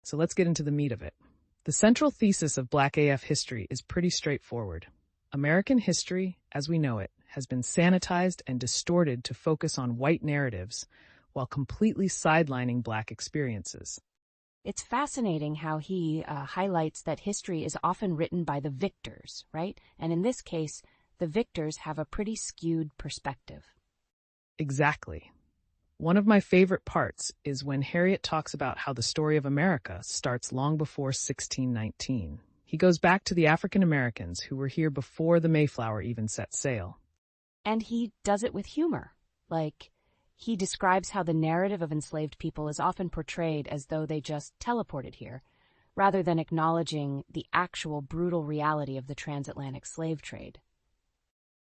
So let's get into the meat of it. The central thesis of Black AF history is pretty straightforward. American history, as we know it, has been sanitized and distorted to focus on white narratives while completely sidelining Black experiences. It's fascinating how he highlights that history is often written by the victors, right? And in this case, the victors have a pretty skewed perspective. Exactly. One of my favorite parts is when Harriot talks about how the story of America starts long before 1619. He goes back to the African Americans who were here before the Mayflower even set sail. And he does it with humor. He describes how the narrative of enslaved people is often portrayed as though they just teleported here, rather than acknowledging the actual brutal reality of the transatlantic slave trade.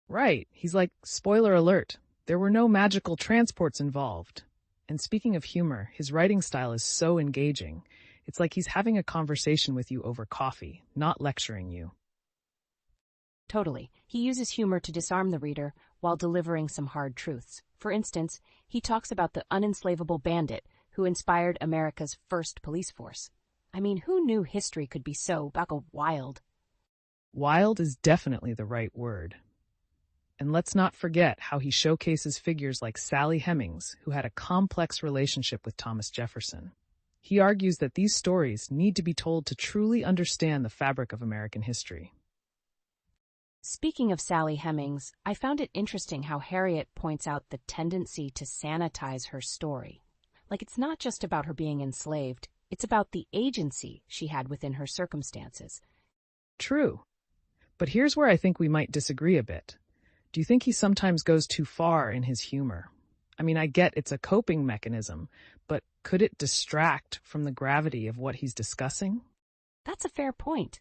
Right. He's like, spoiler alert, there were no magical transports involved. And speaking of humor, his writing style is so engaging. It's like he's having a conversation with you over coffee, not lecturing you. Totally. He uses humor to disarm the reader while delivering some hard truths. For instance, he talks about the unenslavable bandit who inspired America's first police force. I mean, who knew history could be so wild? Wild is definitely the right word. And let's not forget how he showcases figures like Sally Hemings, who had a complex relationship with Thomas Jefferson. He argues that these stories need to be told to truly understand the fabric of American history. Speaking of Sally Hemings, I found it interesting how Harriot points out the tendency to sanitize her story. It's not just about her being enslaved, it's about the agency she had within her circumstances. True. But here's where I think we might disagree a bit. Do you think he sometimes goes too far in his humor? I mean, I get it's a coping mechanism, but could it distract from the gravity of what he's discussing? That's a fair point.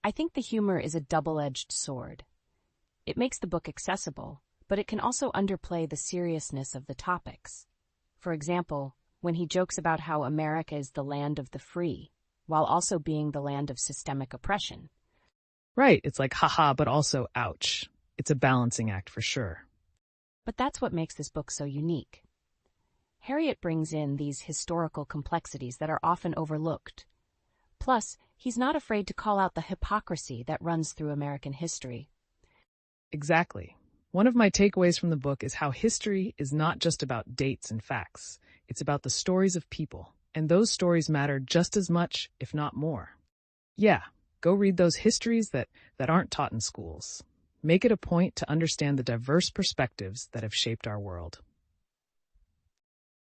I think the humor is a double-edged sword. It makes the book accessible, but it can also underplay the seriousness of the topics. For example, when he jokes about how America is the land of the free, while also being the land of systemic oppression. Right, it's like haha, but also ouch. It's a balancing act for sure. But that's what makes this book so unique. Harriot brings in these historical complexities that are often overlooked. Plus, he's not afraid to call out the hypocrisy that runs through American history. Exactly. One of my takeaways from the book is how history is not just about dates and facts. It's about the stories of people, and those stories matter just as much, if not more. Yeah, go read those histories that aren't taught in schools. Make it a point to understand the diverse perspectives that have shaped our world.